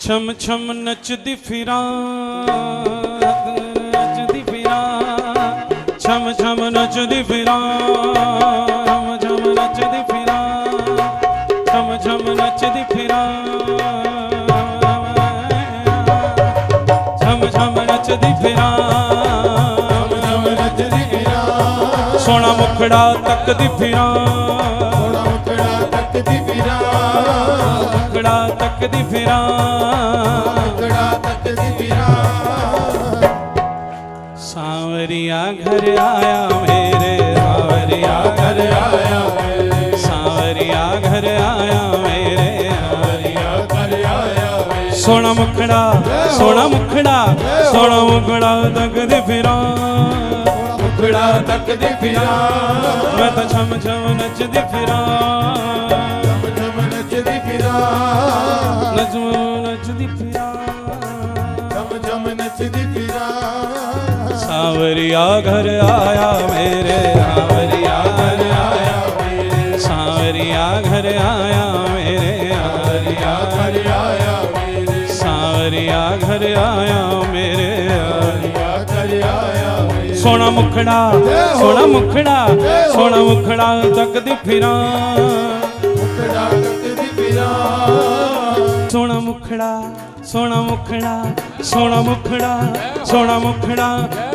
छम छम नचदी फिरां नचदी फिरां छम छम नचदी फिरां छम छम नचदी फिरां छम छम नचदी फिरां छम छम नचदी फिरां सोना मुखड़ा तकदी फिरां मुखड़ा तकदी फिरां सांवरिया घर आया मेरे सांवरिया घर आया मेरे सांवरिया घर आया मेरे सांवरिया घर आया मेरे सोना मुखड़ा तकदी फिरां मुखड़ा तकदी फिरां मैं तो छम छम नचदी फिरां नचदी फिरां नचदी फिरां छम छम नचदी फिरां सांवरिया घर आया मेरे सांवरिया घर आया मेरे सांवरिया घर आया मेरे सांवरिया घर आया मेरे सांवरिया घर आया मेरे सांवरिया घर आया सोना मुखड़ा तकदी फिरां सोना मुखड़ा सोना मुखड़ा सोना मुखड़ा सोना मुखड़ा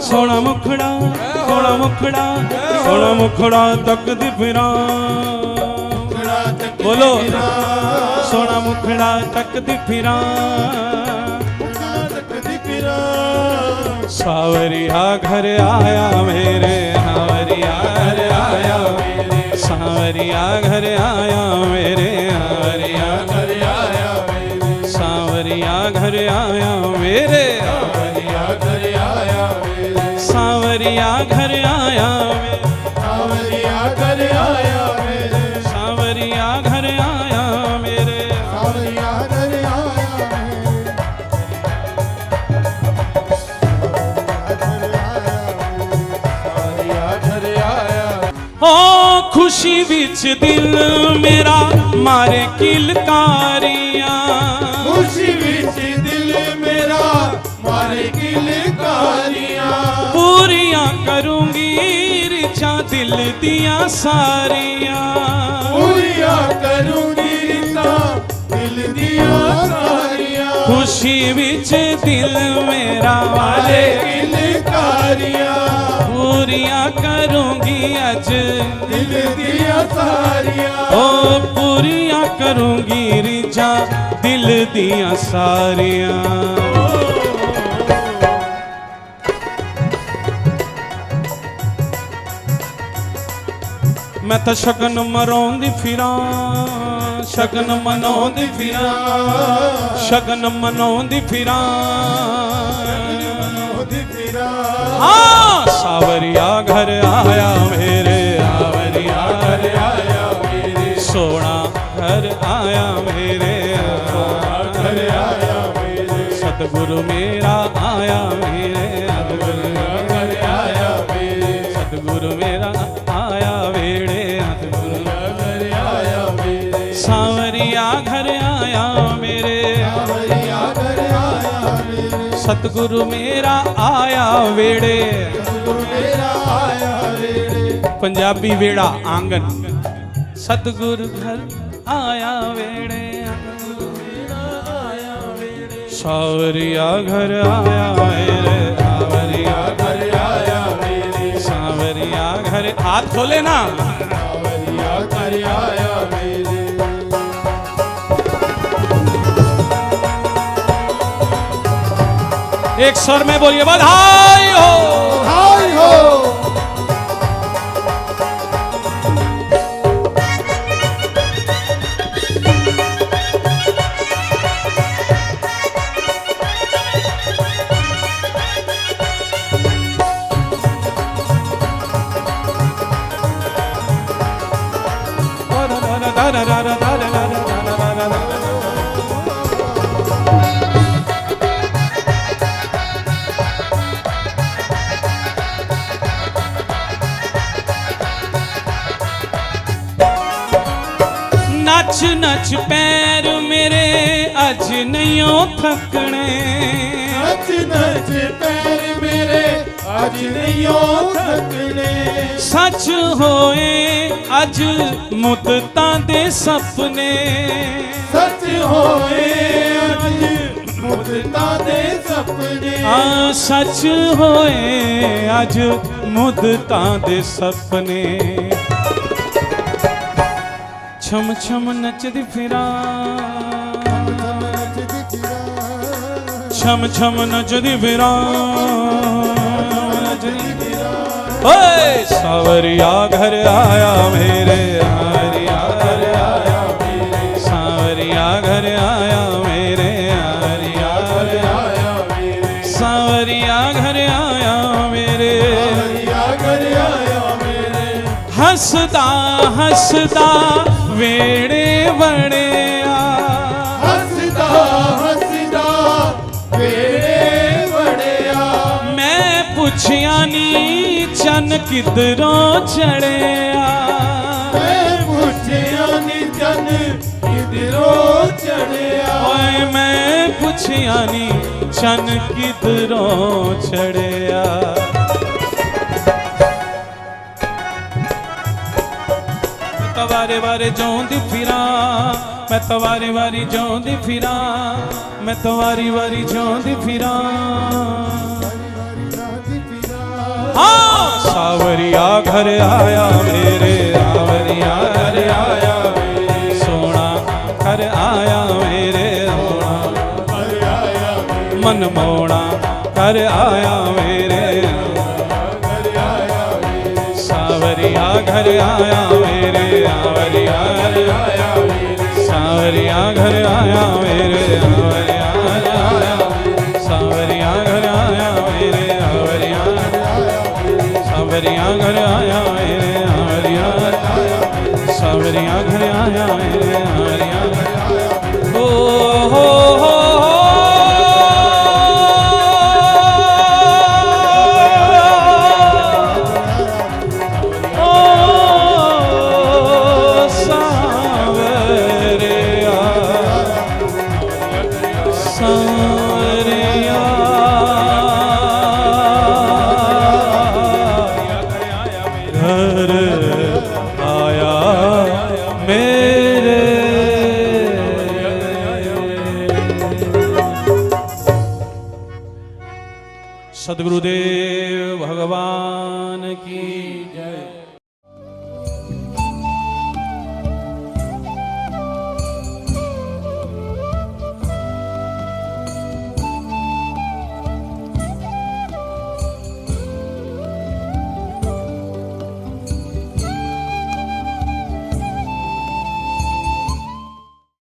सोना मुखड़ा सोना मुखड़ा सोना मुखड़ा तकदी फिरां बोलो सोना मुखड़ा तकदी फिरां सांवरिया घर आया मेरे सांवरिया घर आया मेरे सांवरिया घर आया मेरे सांवरिया घर आया मेरे सांवरिया घर आया मेरे सांवरिया घर आया मेरे सांवरिया घर आया मेरे सांवरिया घर आया मेरे सांवरिया घर आया मेरे सांवरिया घर आया हो खुशी विच दिल मेरा मारे किलकारियां खुशी विच दिल मेरा मारे किलकारियां पूरियां करूंगी रिचा दिल दिया सारियां पूरियां करूंगी रिचा दिल दिया सारियां खुशी विच दिल मेरा मारे किलकारियां पूरियां करूंगी अज दिल दिया सारियां ओ पूरियां करूंगी रिचा दिल दिया सारियां मैं तो शगन मरोंदी फिरां शगन मनाउंदी फिरां शगन मनाउंदी फिरां हाँ सांवरिया घर आया मेरे सांवरिया घर आया मेरे सोना घर आया मेरे घर आया मेरे सतगुरु मेरा आया मेरे सतगुरु घर आया मेरे सतगुरु मेरा आया वेड़े सतगुरु घर आया मेरे सांवरिया घर आया मेरे सांवरिया घर आया मेरे सतगुरु मेरा आया वेड़े सतगुरु मेरा आया वेड़े पंजाबी वेड़ा आंगन सतगुरु घर आया वेड़े सांवरिया घर आया मेरे सांवरिया घर आया मेरे सांवरिया घर हाथ खोले ना सांवरिया घर आया मेरे एक स्वर में बोलिए बधाई हो हाय हो नच नच पैर मेरे अज नहीं थकने नच नच पैर मेरे अज नहीं थकने सच होए अज मुद्दतां दे सपने सच होए अज मुद्दतां दे सपने सच होए अज मुद्दतां दे सपने छम छम नचदी फिरां छम छम नचदी फिरां ओए सावरिया घर आया मेरे सावरिया घर आया मेरे सावरिया घर आया मेरे सावरिया घर आया मेरे हसदा हसदा वेड़े वड़िया हसदा हसदा वेड़े वड़िया मैं पुछया नी चन किधरों चढ़िया मैं पुछया नी चन किधरों चढ़िया ओए मैं पुछया नी चन किधरों चढ़िया वारे वारे जोंदी फिरा मैं तो वारे वारी जोंदी फिरा मैं तो वारी वारी जोंदी फिरा हाँ सावरिया घर आया मेरे सावरिया घर आया मेरे सोना घर आया मेरे सोना मन मोड़ा घर आया मेरे सावरिया घर आया मेरे सावरिया घर आया मेरे सावरिया घर आया मेरे सावरिया घर आया मेरे सावरिया घर आया मेरे सावरिया घर आया मेरे ओ हो सद्गुरुदेव भगवान की जय।